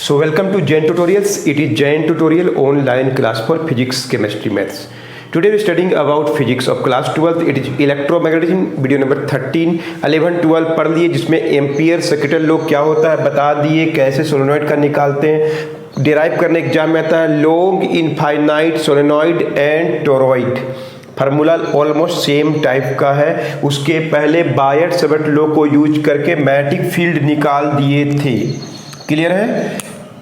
So welcome to Jain Tutorials. It is Jain Tutorial online class for physics, chemistry, maths. Today we are studying about physics of class 12th. It is electromagnetism. Video number 13, 11, 12 पढ़ लिए, जिसमें ampere circuital law क्या होता है बता दिए, कैसे solenoid का निकालते हैं, डिराइव करने एग्जाम में आता है long infinite solenoid and toroid. Formula almost same type का है। उसके पहले बायट-सावर्त लॉ को यूज करके मैग्नेटिक फील्ड निकाल दिए थे। क्लियर है?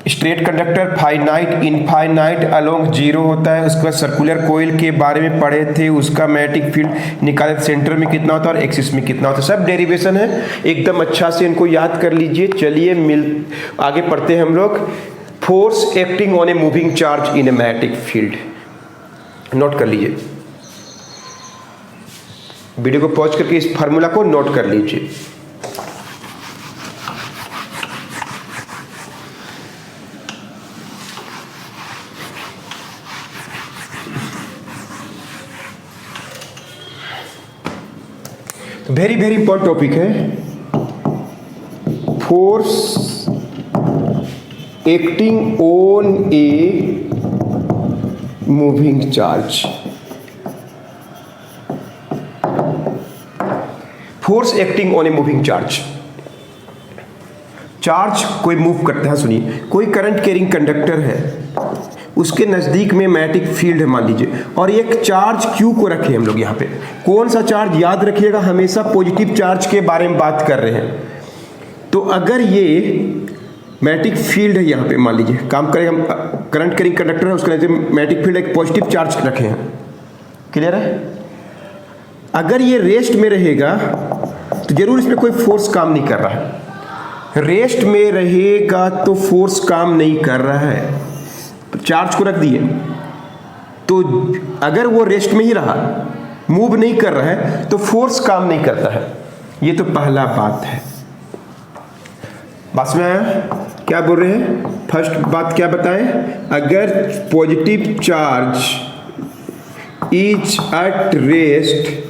Straight conductor finite infinite along zero होता है। उसके बाद सर्कुलर कोइल के बारे में पढ़े थे, उसका मैग्नेटिक फील्ड निकाले, सेंटर में कितना होता है और एक्सिस में कितना होता है। सब डेरिवेशन है, एकदम अच्छा से इनको याद कर लीजिए। चलिए आगे पढ़ते हैं हम लोग। Force acting on a moving charge in a magnetic field. Note कर लीजिए, वीडियो को पॉज करके इस फार्मूला को नोट कर लीजिए। वेरी वेरी इंपॉर्टेंट टॉपिक है, force acting on a moving charge. Force acting on a moving charge. Charge कोई मूव करता है, सुनिए, कोई करंट कैरिंग कंडक्टर है, उसके नज़दीक में मैग्नेटिक फील्ड है मान लीजिए, और एक चार्ज Q को रखे हम लोग यहाँ पे। कौन सा चार्ज? याद रखिएगा, हमेशा पॉजिटिव चार्ज के बारे में बात कर रहे हैं। तो अगर ये मैग्नेटिक फील्ड है यहाँ पे मान लीजिए, काम करेगा, करंट कैरिंग कंडक्टर है, उसके नज़दीक मैग्नेटिक फील्ड एक पॉजिटिव चार्ज रखे हैं। क्लियर है? अगर ये रेस्ट में रहेगा तो जरूर इसमें कोई फोर्स काम नहीं कर रहा है। रेस्ट में रहेगा तो फोर्स काम नहीं कर रहा है। चार्ज को रख दिए तो अगर वो रेस्ट में ही रहा, मूव नहीं कर रहा है, तो फोर्स काम नहीं करता है। ये तो पहला बात है। बात में आया? क्या बोल रहे हैं? फर्स्ट बात क्या बताएं? अगर positive charge is at rest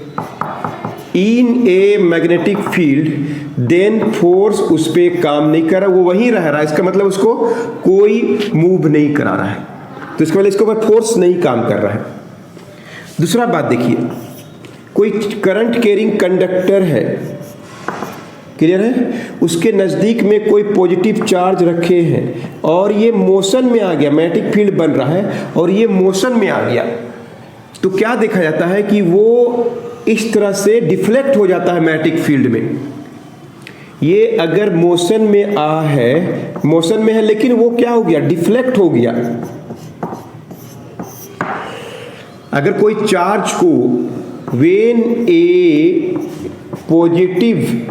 in a magnetic field then force उस पर काम नहीं कर रहा, वो वहीं रह रहा है। इसका मतलब उसको कोई मूव नहीं करा रहा है, तो इसका मतलब इसके ऊपर फोर्स नहीं काम कर रहा है। दूसरा बात देखिए, कोई करंट कैरिंग कंडक्टर है, क्लियर है, उसके नज़दीक में कोई पॉजिटिव चार्ज रखे हैं और ये मोशन में आ गया, मैग्नेटिक फील्ड बन रहा है और ये मोशन में आ गया, तो क्या देखा जाता है कि वो इस तरह से डिफ्लेक्ट हो जाता है मैग्नेटिक फील्ड में। ये अगर मोशन में मोशन में है, लेकिन वो क्या हो गया? डिफ्लेक्ट हो गया। अगर कोई चार्ज को when a positive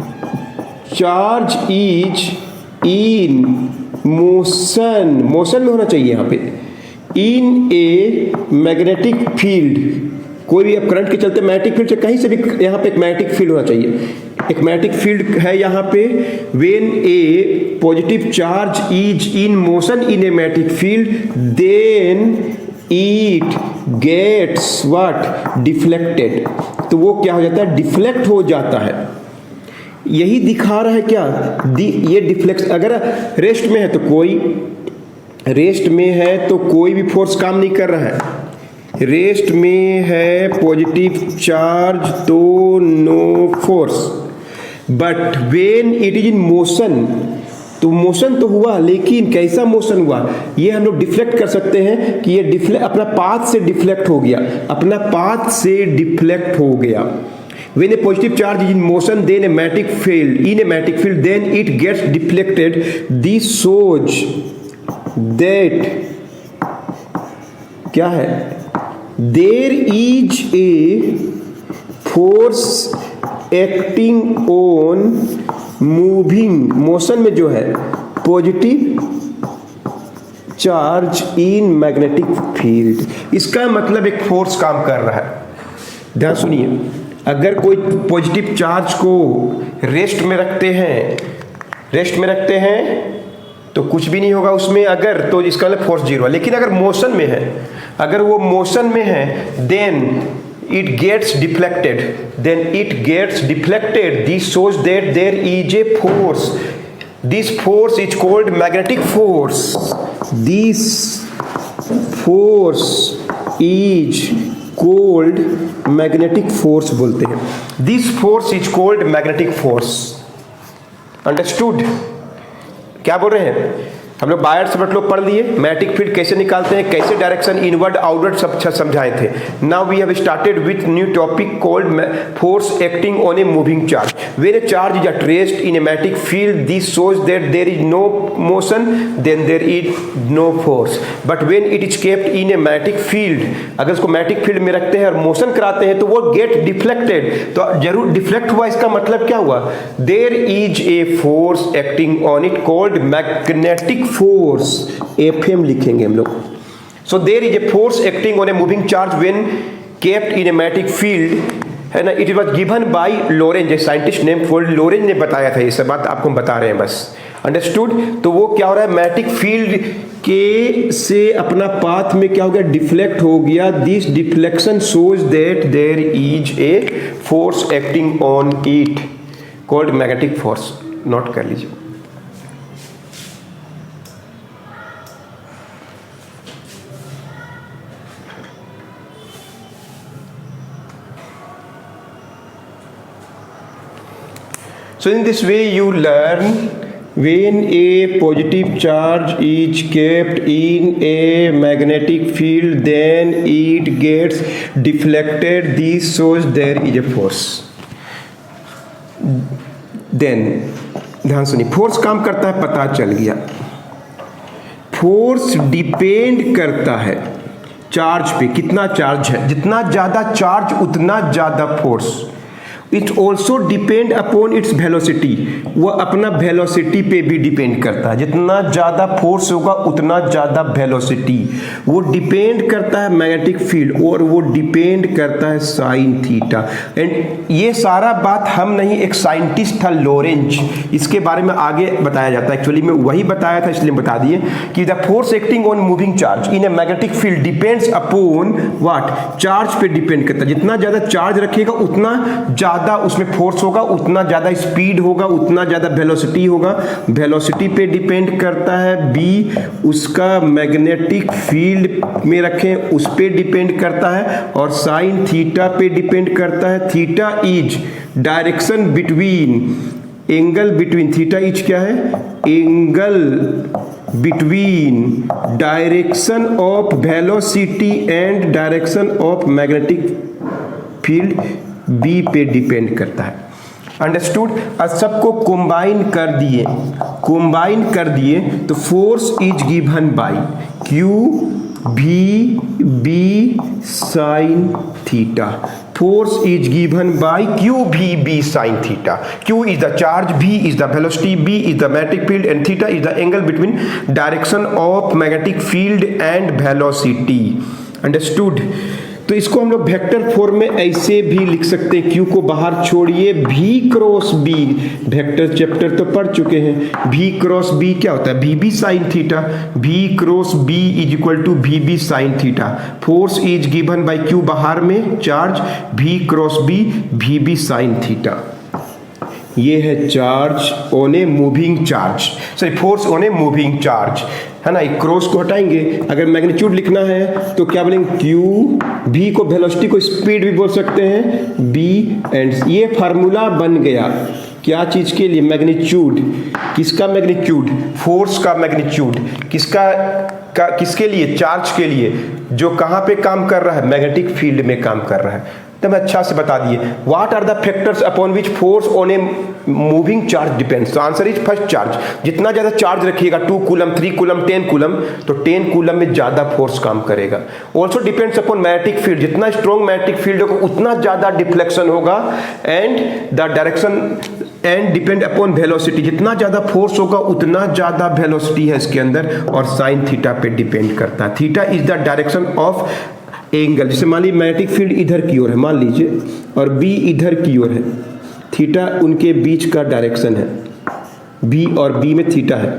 charge is in motion में होना चाहिए यहाँ पे, इन ए मैग्नेटिक फील्ड, कोई भी अब करंट के चलते मैग्नेटिक फील्ड से कहीं से भी यहाँ पे एक मैग्नेटिक फील्ड होना चाहिए। एक मैग्नेटिक फील्ड है यहाँ पे, when a positive charge is in motion in a magnetic field then it gets what? Deflected. तो वो क्या हो जाता है? डिफ्लेक्ट हो जाता है। यही दिखा रहा है क्या? ये डिफ्लेक्ट, अगर रेस्ट में है तो कोई भी फोर्स काम नहीं कर रहा है। रेस्ट में है पॉजिटिव चार्ज तो no force, but when it is in motion, तो मोशन तो हुआ, लेकिन कैसा मोशन हुआ? ये हम लोग डिफ्लेक्ट कर सकते हैं कि ये अपना पाथ से डिफ्लेक्ट हो गया, When a positive charge is in motion, then a magnetic field, then it gets deflected. This shows that क्या है? There is a force acting on motion में जो है positive charge in magnetic field. इसका मतलब एक फोर्स काम कर रहा है। ध्यान सुनिए, अगर कोई पॉजिटिव चार्ज को रेस्ट में रखते हैं तो कुछ भी नहीं होगा उसमें, अगर तो इसका मतलब फोर्स जीरो है। लेकिन अगर मोशन में है, अगर वो मोशन में है, then it gets deflected, this shows that there is a force this force is called magnetic force, this force is cold magnetic force बोलते हैं, this force is cold magnetic force. Understood? क्या बोल रहे हैं हम लोग? बायर सब लोग पढ़ लिए, मैग्नेटिक फील्ड कैसे निकालते हैं, कैसे डायरेक्शन इनवर्ड आउटवर्ड सब समझाए थे। Now we have started with new topic called force acting on a moving charge. When a charge is at rest in a magnetic field, this shows that there is no motion, then there is no force. But when it is kept in a magnetic field, अगर उसको magnetic field में रखते हैं और motion कराते हैं तो वो गेट डिफ्लेक्टेड। तो जरूर डिफ्लेक्ट हुआ, इसका मतलब क्या हुआ? There is a force acting on it called magnetic force, FM लिखेंगे हम लोग। So there is a force acting on a moving charge when kept in a magnetic field, है ना। It was given by Lorentz, a scientist name called Lorentz ने बताया था। ये सब बात आपको हम बता रहे हैं बस। अंडरस्टूड? तो वो क्या हो रहा है, मैग्नेटिक फील्ड के से अपना पाथ में क्या हो गया, डिफ्लेक्ट हो गया। This deflection shows that there is a force acting on it called magnetic force. Note कर लीजिए। So in this way you learn when a positive charge is kept in a magnetic field, then it gets deflected. This shows there is a force. Then ध्यान सुनिए, force काम करता है, पता चल गया। फोर्स डिपेंड करता है चार्ज पे, कितना चार्ज है, जितना ज्यादा चार्ज उतना ज्यादा force. It also depend upon its velocity, वह अपना वेलोसिटी पे भी डिपेंड करता है। जितना ज़्यादा फोर्स होगा उतना ज़्यादा वेलोसिटी। वो डिपेंड करता है मैग्नेटिक फील्ड और वो डिपेंड करता है साइन थीटा। एंड ये सारा बात हम नहीं, एक साइंटिस्ट था लॉरेंज, इसके बारे में आगे बताया जाता है। एक्चुअली मैं वही बताया था, इसलिए बता दिए कि the force acting on moving charge in a magnetic field depends upon what, charge पे डिपेंड करता है। जितना ज़्यादा चार्ज रखिएगा उतना ज़्यादा उसमें फोर्स होगा, उतना ज्यादा स्पीड होगा, उतना ज्यादा वेलोसिटी होगा। वेलोसिटी पे डिपेंड करता है बी, उसका मैग्नेटिक फील्ड में रखें उस पे डिपेंड करता है, और साइन थीटा पे डिपेंड करता है। Theta is direction between, angle between, theta is क्या है, angle between direction of velocity and direction of magnetic field B पे डिपेंड करता है। अंडरस्टूड? और सबको कंबाइन कर दिए तो force is given by Q भी B sine theta. Force is given by Q भी B sine theta. Q is the charge, v is the velocity, B is the magnetic field and theta is the angle between direction of magnetic field and velocity. Understood? तो इसको हम लोग vector form में ऐसे भी लिख सकते हैं, क्यू को बाहर छोड़िए, भी क्रॉस बी, वेक्टर चैप्टर तो पढ़ चुके हैं। भी क्रॉस बी क्या होता है, v B sine theta. V cross B is equal to v B sine theta. Force is given by q बाहर में charge, v cross B v B sine theta. ये है charge on a moving charge, sorry force on a moving charge, है ना। एक cross को हटाएंगे, अगर मैग्नीट्यूड लिखना है तो क्या बोलेंगे, क्यू, भी को वेलोसिटी को स्पीड भी बोल सकते हैं, बी, एंड ये फार्मूला बन गया क्या चीज के लिए, मैग्नीट्यूड। किसका मैग्नीट्यूड, फोर्स का मैग्नीट्यूड। किसके लिए, चार्ज के लिए, जो कहां पे काम कर रहा है, मैग्नेटिक फील्ड में काम कर रहा है। तो मैं अच्छा से बता दिए, what are the factors upon which force on a moving charge depends. तो आंसर इज फर्स्ट, चार्ज। जितना ज्यादा चार्ज रखिएगा, 2 कूलम, 3 कूलम, 10 कूलम, तो 10 कूलम में ज्यादा फोर्स काम करेगा। Also depends upon magnetic field, जितना स्ट्रॉन्ग मैग्नेटिक फील्ड होगा उतना ज्यादा डिफ्लेक्शन होगा, and the direction and depend upon velocity, जितना ज्यादा फोर्स होगा उतना ज्यादा वेलोसिटी है इसके अंदर, और साइन थीटा पे डिपेंड करता है। Theta is the direction of angle. जैसे मान लीजिए मैग्नेटिक फील्ड इधर की ओर है मान लीजिए, और बी इधर की ओर है, थीटा उनके बीच का डायरेक्शन है, बी और बी में थीटा है।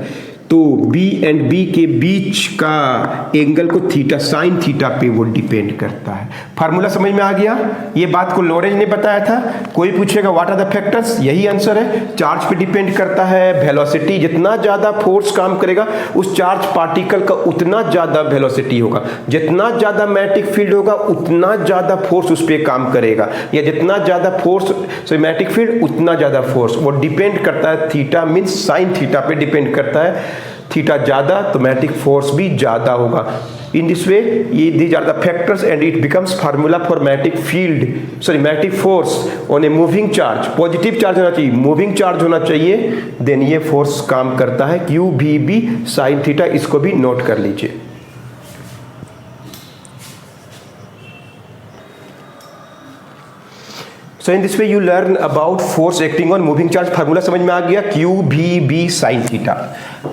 तो बी एंड बी के बीच का एंगल को थीटा साइन थीटा पे वो डिपेंड करता है। फार्मूला समझ में आ गया? ये बात को लॉरेंज ने बताया था। कोई पूछेगा व्हाट आर द फैक्टर्स, यही आंसर है। चार्ज पे डिपेंड करता है, वेलोसिटी, जितना ज्यादा फोर्स काम करेगा उस चार्ज पार्टिकल का उतना ज्यादा वेलोसिटी होगा, जितना ज्यादा मैग्नेटिक फील्ड होगा उतना ज्यादा फोर्स उस पर काम करेगा, या जितना ज्यादा फोर्स मैग्नेटिक फील्ड उतना ज्यादा फोर्स। वो डिपेंड करता है, थीटा मीन्स साइन थीटा पे डिपेंड करता है। थीटा ज्यादा तो मैग्नेटिक फोर्स भी ज्यादा होगा। इन दिस वे ये these are the factors and it becomes formula for magnetic force on a moving charge. Positive charge होना चाहिए, मूविंग चार्ज होना चाहिए, देन ये फोर्स काम करता है क्यू भी बी साइन थीटा। इसको भी नोट कर लीजिए। So in this way you learn about force acting on moving charge। Formula समझ में आ गया, Q V B sin theta.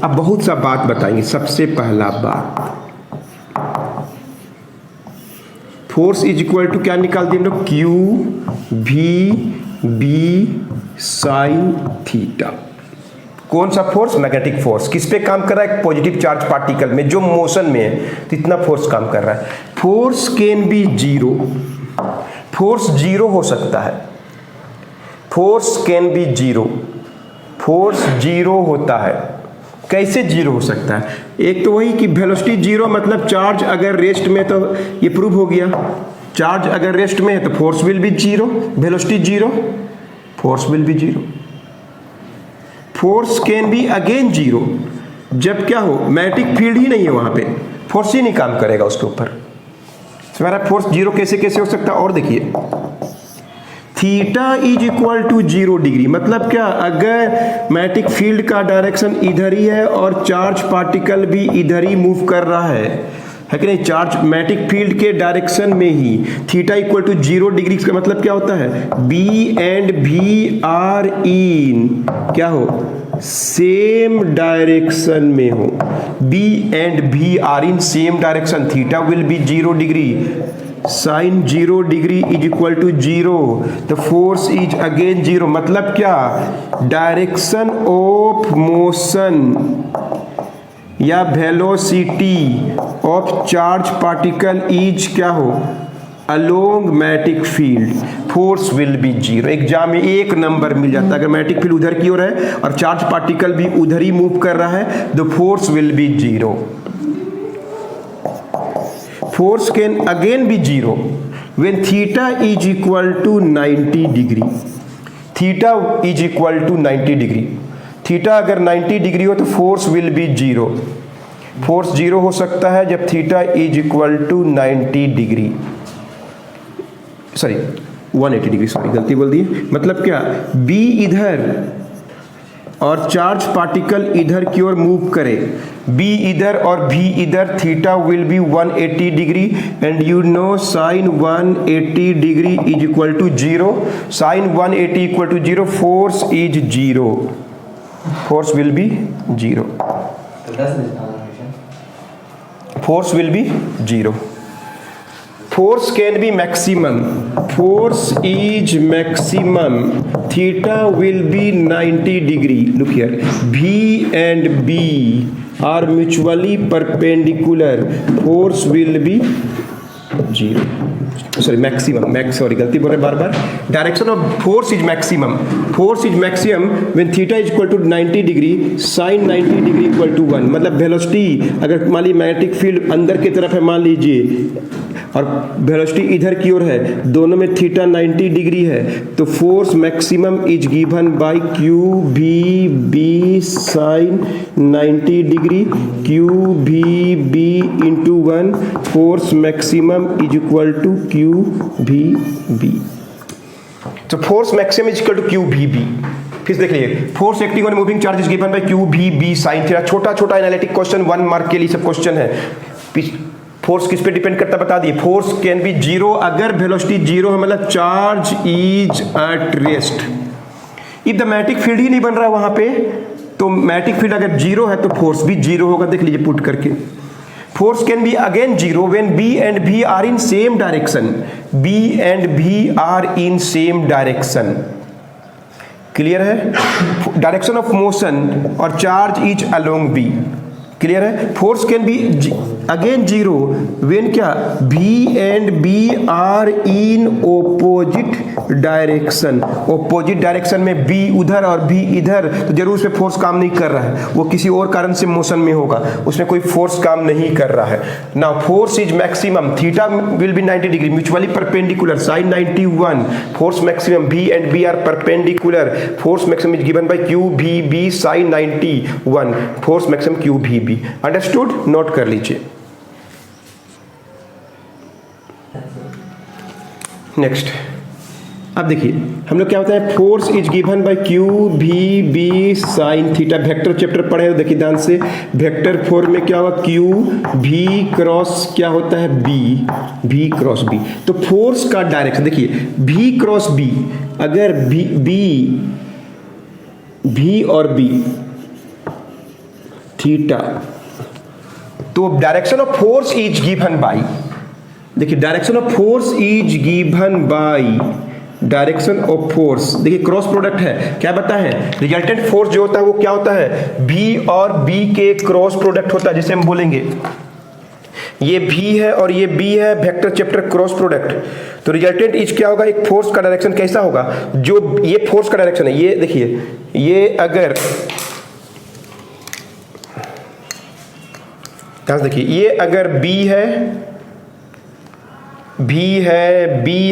अब बहुत सा बात बताएंगे। सबसे पहला बात, फोर्स इज इक्वल टू क्या निकाल दिए हम लोग, Q V B sin theta. कौन सा फोर्स? Magnetic force. किस पे काम कर रहा है? पॉजिटिव चार्ज पार्टिकल में जो मोशन में है, कितना फोर्स काम कर रहा है। Force can B zero, force zero हो सकता है। Force can B zero, force zero होता है। कैसे जीरो हो सकता है? एक तो वही कि वेलोसिटी जीरो, मतलब चार्ज अगर रेस्ट में, तो ये प्रूव हो गया, चार्ज अगर रेस्ट में है तो force will B zero, velocity zero, force will B zero. Force can be again zero, जब क्या हो, मैग्नेटिक फील्ड ही नहीं है वहां पे, फोर्स ही नहीं काम करेगा उसके ऊपर। हमारा फोर्स जीरो कैसे कैसे हो सकता है? और देखिए, theta is equal to 0 degree, मतलब क्या, अगर मैग्नेटिक फील्ड का डायरेक्शन इधर ही है और चार्ज पार्टिकल भी इधर ही मूव कर रहा है कि नहीं, चार्ज मैग्नेटिक फील्ड के डायरेक्शन में ही, थीटा इक्वल टू 0 डिग्री का मतलब क्या होता है, बी एंड भी आर इन क्या हो, सेम डायरेक्शन में हो। बी एंड भी are in same direction, theta will be 0 degree, sine 0 degree is equal to 0, the force is again 0। मतलब क्या, डायरेक्शन ऑफ मोशन या velocity of charge particle is क्या हो, along magnetic field, force will be 0। Exam में 1 number मिल जाता है अगर magnetic field उधर की ओर है और चार्ज पार्टिकल भी उधर ही मूव कर रहा है, the force will be 0। Force can again be 0 when theta is equal to 90 degree. Theta is equal to 90 degree, theta अगर 90 डिग्री हो तो फोर्स विल बी 0। फोर्स 0 हो सकता है जब theta is equal to 90 degree, sorry 180 degree, sorry गलती बोल दी। मतलब क्या, बी इधर और चार्ज पार्टिकल इधर की ओर मूव करे, बी इधर और भी इधर, theta will be 180 degree and you know sine 180 degree is equal to 0। Sine 180 equal to 0, force is 0, force will be 0, force will be 0। Force can be maximum, force is maximum, theta will be 90 degree. Look here, V and B are mutually perpendicular, force will be 0, sorry maximum, sorry गलती बोल रहे बार बार। Direction of force is maximum, force is maximum when theta is equal to 90 degree, sine 90 degree equal to 1। मतलब velocity अगर मान लीजिए magnetic field अंदर की तरफ है मान लीजिए और वेलोसिटी इधर की ओर है, दोनों में थीटा 90 डिग्री है, तो force maximum is given by Q भी बी साइन 90 डिग्री, क्यू भी B into 1, force maximum is equal to Q भी बी। तो force maximum is equal to Q भी बी। फिर देख लीजिए, force acting on moving charge is given by Q भी B sine theta. छोटा छोटा एनालिटिक क्वेश्चन, 1 मार्क के लिए सब क्वेश्चन है। फोर्स किस पे डिपेंड करता बता दिए, फोर्स कैन बी 0 अगर वेलोसिटी 0 है, मतलब charge is at rest. If the magnetic field ही नहीं बन रहा है वहां पे, तो मैग्नेटिक फील्ड अगर 0 है तो फोर्स भी 0 होगा। देख लीजिए पुट करके, force can be again 0 when B and भी are in same direction, B and भी are in same direction. Clear है? डायरेक्शन ऑफ मोशन और charge is along B, clear है? Force can be again zero when क्या V and B are in opposite direction. Opposite direction में B उधर और B इधर, तो जरूर उसमें फोर्स काम नहीं कर रहा है, वो किसी और कारण से मोशन में होगा, उसमें कोई फोर्स काम नहीं कर रहा है। Now force is maximum, theta will be 90 degree, mutually perpendicular, sine 91, force maximum V and B are perpendicular, force maximum is given by QVB sine 91, force maximum QVB। Understood? Note कर लीजिए। Next, अब देखिए हम लोग क्या होता है, force is given by QVB sine theta. Vector chapter पढ़े हो, देखिए ध्यान से, वेक्टर फॉर्म में क्या होगा, QV क्रॉस क्या होता है V क्रॉस B। तो फोर्स का डायरेक्शन देखिए V क्रॉस B, अगर V और B थीटा, तो direction of force is given by, देखिए direction of force is given by, direction of force देखिए क्रॉस प्रोडक्ट है, क्या बता है, रिजल्टेंट फोर्स जो होता है वो क्या होता है, V और B के क्रॉस प्रोडक्ट होता है, जैसे हम बोलेंगे ये V है और ये B है, वेक्टर चैप्टर क्रॉस प्रोडक्ट, तो रिजल्टेंट इज क्या होगा, एक फोर्स का डायरेक्शन कैसा होगा, जो ये फोर्स का डायरेक्शन है, ये देखिए, ये अगर देखिए ये अगर B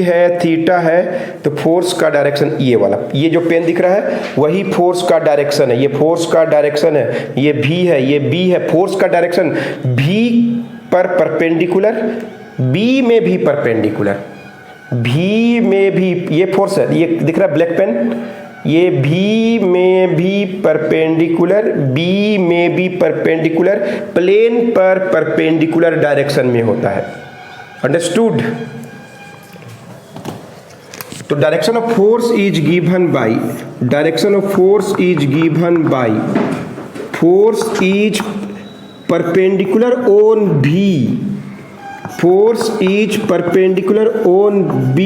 है, थीटा है, तो फोर्स का डायरेक्शन ये वाला, ये जो पेन दिख रहा है वही फोर्स का डायरेक्शन है, ये फोर्स का डायरेक्शन है, ये V है, ये B है, फोर्स का डायरेक्शन V पर परपेंडिकुलर, B में भी परपेंडिकुलर, V में भी, ये फोर्स है, ये दिख रहा है ब्लैक पेन, ये V में भी परपेंडिकुलर, B में भी परपेंडिकुलर, प्लेन पर परपेंडिकुलर डायरेक्शन में होता है। अंडरस्टूड? तो direction of force is given by, direction of force is given bye, force is perpendicular on V, force is perpendicular on B,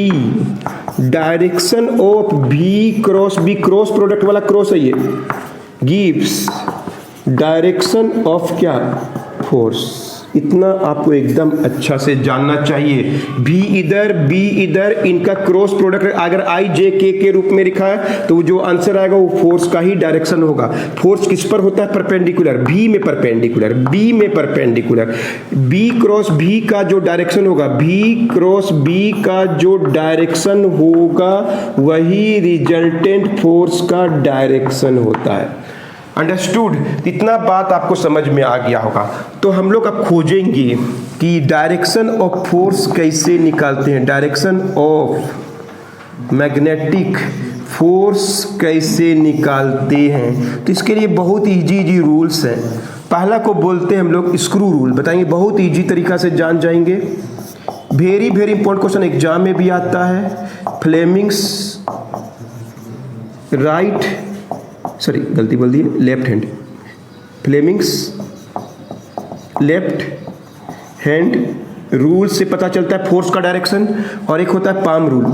direction of V cross B, cross product वाला cross है ये, gives direction of क्या, force. इतना आपको एकदम अच्छा से जानना चाहिए, V इधर B इधर, इनका क्रॉस प्रोडक्ट अगर I J K के रूप में लिखा है तो जो आंसर आएगा वो फोर्स का ही डायरेक्शन होगा। फोर्स किस पर होता है, परपेंडिकुलर, V में परपेंडिकुलर, B में परपेंडिकुलर, B क्रॉस B का जो डायरेक्शन होगा, V क्रॉस B का जो डायरेक्शन होगा वही रिजल्टेंट फोर्स का डायरेक्शन होता है। अंडरस्टूड? इतना बात आपको समझ में आ गया होगा। तो हम लोग अब खोजेंगे कि डायरेक्शन ऑफ फोर्स कैसे निकालते हैं, डायरेक्शन ऑफ मैग्नेटिक फोर्स कैसे निकालते हैं। तो इसके लिए बहुत इजी रूल्स हैं। पहला को बोलते हैं हम लोग स्क्रू रूल, बताएंगे, बहुत इजी तरीका से जान जाएंगे। वेरी इंपॉर्टेंट क्वेश्चन एग्जाम में भी आता है। Fleming's left hand, Fleming's left hand rule से पता चलता है फोर्स का डायरेक्शन, और एक होता है palm rule,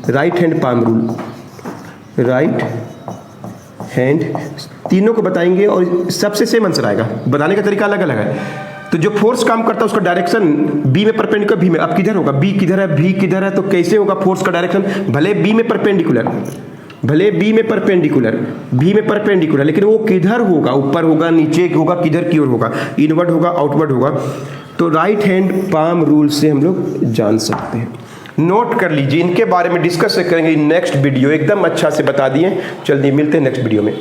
right hand palm rule, right hand, तीनों को बताएंगे और सबसे सेम आंसर आएगा, बताने का तरीका अलग अलग है। तो जो फोर्स काम करता है उसका डायरेक्शन बी में परपेंडिकुलर, बी में, अब किधर होगा, बी किधर है, भी किधर है, तो कैसे होगा फोर्स का डायरेक्शन, भले बी में परपेंडिकुलर, भले बी में परपेंडिकुलर, बी में परपेंडिकुलर, लेकिन वो किधर होगा, ऊपर होगा, नीचे होगा, किधर की ओर होगा, इनवर्ड होगा, आउटवर्ड होगा। तो राइट हैंड पाम रूल से हम लोग जान सकते हैं। नोट कर लीजिए, इनके बारे में डिस्कस करेंगे नेक्स्ट वीडियो, एकदम अच्छा से बता दिए। जल्दी मिलते हैं नेक्स्ट वीडियो में।